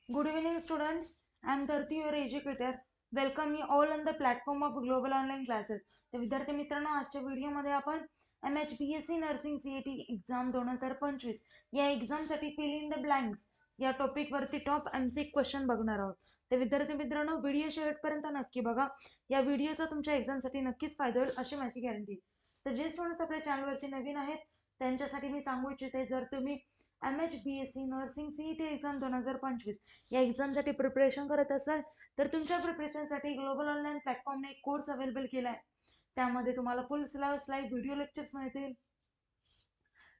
Good evening, students. I am Dharti, your educator. Welcome you all on the platform of Global Online Classes. तर विद्यार्थी मित्रांनो, आजच्या व्हिडिओमध्ये आपण MHBSc नर्सिंग CET एक्झाम 2025 या एक्झामसाठी फिल इन द ब्लँक्स या टॉपिकवरती टॉप MC क्वेश्चन बघणार आहोत. तर विद्यार्थी मित्रांनो, व्हिडिओ शेवटपर्यंत नक्की बघा. या व्हिडिओचा तुमच्या एक्झामसाठी नक्कीच फायदा होईल अशी माझी गॅरंटी. तर जे स्टुडंट्स आपल्या चॅनलवरती नवीन आहेत त्यांच्यासाठी मी सांगू इच्छिते, जर तुम्ही MHBSc नर्सिंग CET एक्झाम 2025 या एक्झामसाठी प्रिपरेशन करत असाल तर तुमच्या प्रिपरेशनसाठी ग्लोबल ऑनलाईन प्लॅटफॉर्मने एक कोर्स अवेलेबल केला आहे. त्यामध्ये तुम्हाला फुल सिलेबस लाईव्ह व्हिडिओ लेक्चर्स मिळतील,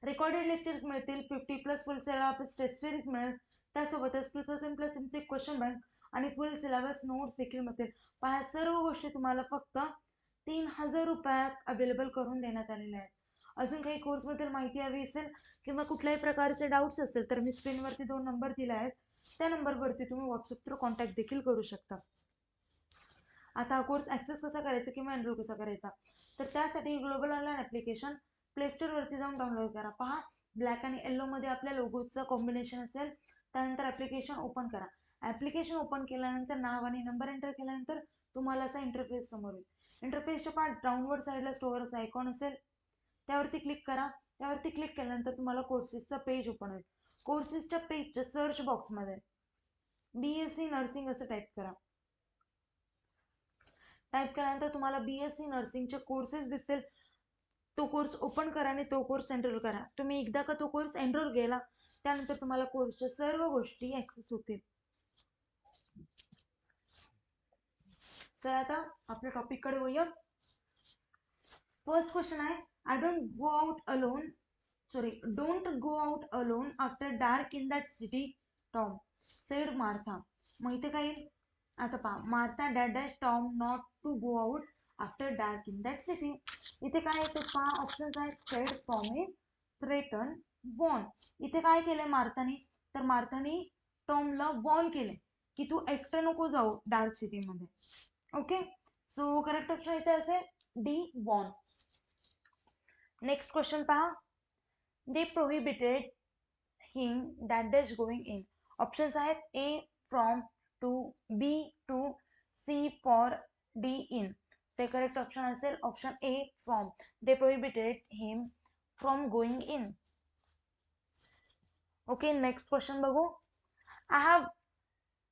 रेकॉर्डेड लेक्चर्स मिळतील, 50+ फुल सिलेबस टेस्ट सिरीज मिळेल, त्यासोबतच 2000+ MC क्वेश्चन बँक आणि फुल सिलेबस नोट्स देखील मिळतील. पहा, सर्व गोष्टी तुम्हाला फक्त 3000 रुपयात अवेलेबल करून देण्यात आलेल्या आहेत. अजून काही कोर्सबद्दल माहिती हवी असेल किंवा कुठल्याही प्रकारचे डाऊट्स असतील तर मी स्क्रीनवरती 2 नंबर दिले आहेत, त्या नंबरवरती तुम्ही व्हॉट्सअप थ्रू कॉन्टॅक्ट देखील करू शकता. आता हा कोर्स ॲक्सेस कसा करायचा किंवा एनरोल कसा करायचा, तर त्यासाठी ग्लोबल ऑनलाईन ॲप्लिकेशन प्ले स्टोअरवरती जाऊन डाउनलोड करा. पहा, ब्लॅक आणि येल्लोमध्ये आपल्या लोगोचं कॉम्बिनेशन असेल. त्यानंतर ॲप्लिकेशन ओपन करा. ॲप्लिकेशन ओपन केल्यानंतर नाव आणि नंबर एंटर केल्यानंतर तुम्हाला असा इंटरफेस समोर येईल. इंटरफेसच्या पार्ट डाउनवर्ड साईडला स्टोअरचा आयकॉन असेल, त्यावरती क्लिक करा. त्यावरती क्लिक केल्यानंतर तुम्हाला कोर्सेसचा पेज ओपन होईल. कोर्सेसच्या पेजच्या सर्च बॉक्समध्ये BSc नर्सिंग असं टाईप करा. टाईप केल्यानंतर तुम्हाला BSc नर्सिंगचे कोर्सेस दिसतील. तो कोर्स ओपन करा आणि तो कोर्स एनरोल करा. तुम्ही एकदा का तो कोर्स एनरोल केला त्यानंतर तुम्हाला कोर्सच्या सर्व गोष्टी ॲक्सेस होतील. तर आता आपल्या टॉपिककडे वळूया. फर्स्ट क्वेश्चन आहे, I don't go out alone. Don't go out alone after dark in that city, Tom said Martha. मग इथे काय येईल? आता पहा, Martha dash Tom not to go out after dark in that city. इथे काय येतं पहा, ऑप्शन्स आहेत सेड, प्रॉमिस, थ्रेटन, वॉर्न. इथे काय केलंय मार्थाने, तर मार्थाने टॉमला वॉर्न केले की तू एकटं नको जाऊ डार्क सिटीमध्ये. ओके, सो करेक्ट ऑप्शन इथे असेल डी, वॉर्न. नेक्स्ट क्वेश्चन पहा, they prohibited him dash going in. Options आहेत A from to, B to, C for, D in. ते करेक्ट ऑप्शन असेल option A from. they prohibited him from going in. Okay, next question बघू. I have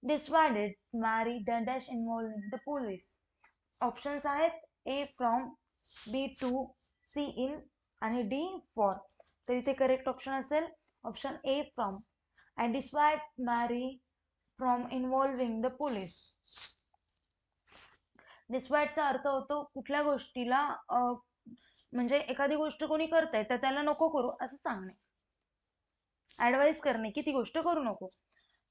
dissuaded Mary dash involving the police. Options आहेत A from, B to, C in आणि D for. तर इथे correct option असेल option A from. and dissuade Mary from involving the police. डिस्वाइडचा अर्थ होतो कुठल्या गोष्टीला म्हणजे एखादी गोष्ट कोणी करताय तर त्याला नको करू असं सांगणे, ऍडवाइस करणे की ती गोष्ट करू नको.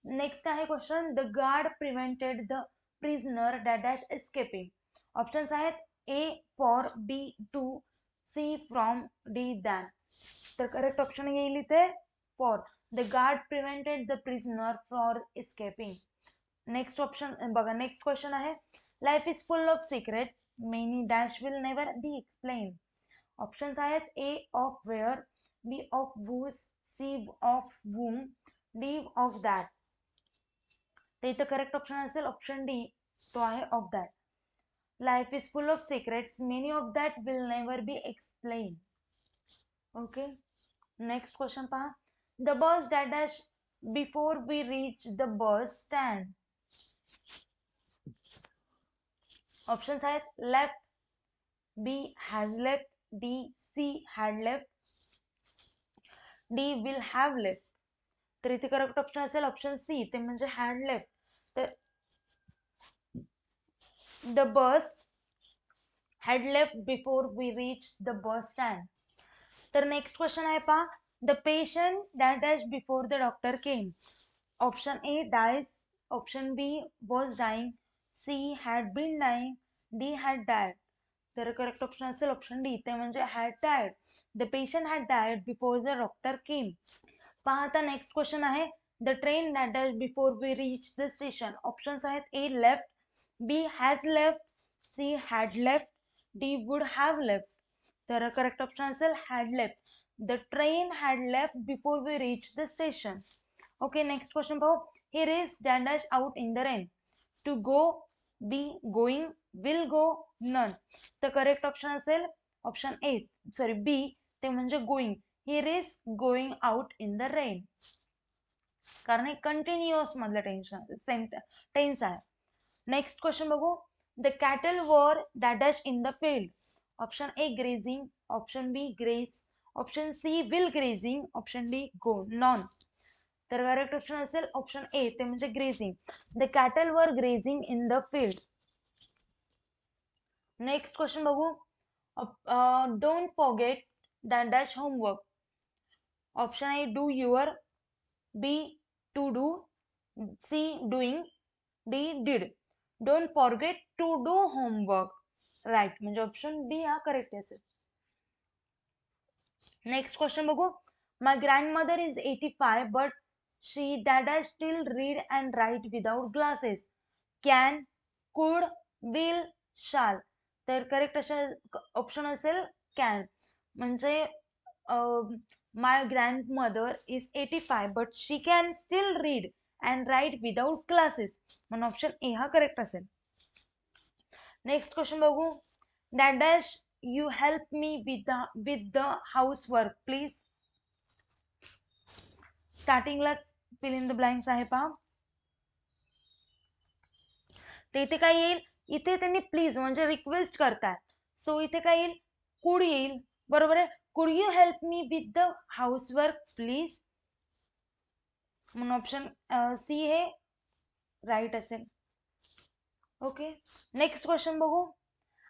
नेक्स्ट आहे question, the guard prevented the prisoner dash escaping. Options आहेत A for, B to, C from, D than. तर करेक्ट ऑप्शन येईल इथे for. The guard prevented the prisoner for escaping. Next option बघा, नेक्स्ट क्वेश्चन आहे, life is full of secret, many dash will never be explain. Options आहेत A of where, B of whose, C of whom, D of that. तर इथं correct option असेल option D, तो आहे of that. Life is full of secrets, many of that will never be explain. Okay, next question पहा, the bus dash before we reach the bus stand. Options आहेत left, B has left, D C had left, D will have left. तर इथे correct option असेल option C, ते म्हणजे had left. तर the bus had left before we reached the bus stand. तर next question आहे पहा, the patient dash before the doctor came. Option A dies, option B was dying, C had been dying, D had died. तर correct option असेल option D, ते म्हणजे had died. The patient had died before the doctor came. पहा, आता next question आहे, the train dash before we reach the station. Options आहेत A left, B has left, C had left, D would have left. तर correct option असेल had left. The train had left before we reached the station. Okay, next question पाहू, he raced dash dash out in the rain. To go, be, going, will go, none. तर correct option असेल option A sorry B, ते म्हणजे going. He risk going out in the rain, कारण हे continuous मधलं tense आहे. Next question बघू. The cattle were dash dash in the field. Option A grazing, option B graze, option C will grazing, option D go, none. तर correct option असेल option A, ते म्हणजे grazing. The cattle were grazing in the field. Next question बघू. Don't forget dash dash homework. Option A do your, B to do, C doing, D did. Don't forget to do homework, right, म्हणजे option B हा correct असेल. Next question बघू. My grandmother is 85 but she dash still read and write without glasses. Can, could, will, shall. तर correct अशा option असेल can. म्हणजे my grandmother is 85 but she can still read and write without glasses, म्हणून option A हा correct असेल. Next question बघू. Dash dash you help me with the house work please. स्टार्टिंगला fill in the blanks आहे पहा. तर इथे काय येईल, इथे त्यांनी प्लीज म्हणजे रिक्वेस्ट करतात, सो इथे काय येईल, कुड येईल. बरोबर आहे. Could you help me with the house work please, म्हणून ऑप्शन सी हे राईट असेल. ओके. नेक्स्ट क्वेश्चन बघू.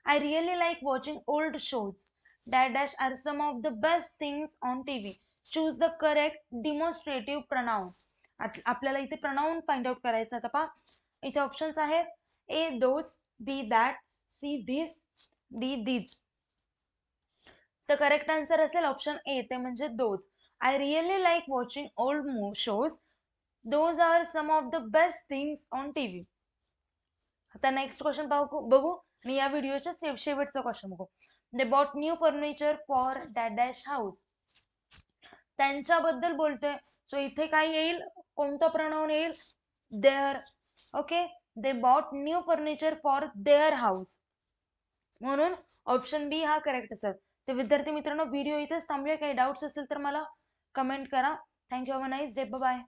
I really like watching old shows dash dash are some of the best things on TV. Choose the correct demonstrative pronoun. आपल्याला इथे pronoun find out करायचं. आता पहा इथे ऑप्शन्स आहेत. A those, B that, C this, D these. तर correct answer असेल option A, ते म्हणजे those. I really like watching old shows, those are some of the best things on TV. आता नेक्स्ट क्वेश्चन बघू आणि या व्हिडिओच्या शेवटचा क्वेश्चन बघू. They bought new furniture for dash dash house. त्यांच्याबद्दल बोलतोय, सो इथे काय येईल, कोणतं प्रनाउन येईल, their. Okay. They bought new furniture for their house, म्हणून ऑप्शन बी हा करेक्ट असेल. तर विद्यार्थी मित्रांनो, व्हिडिओ इथेच थांबूया. काही डाऊट्स असेल तर मला कमेंट करा. Thank you. Have a nice day. Bye.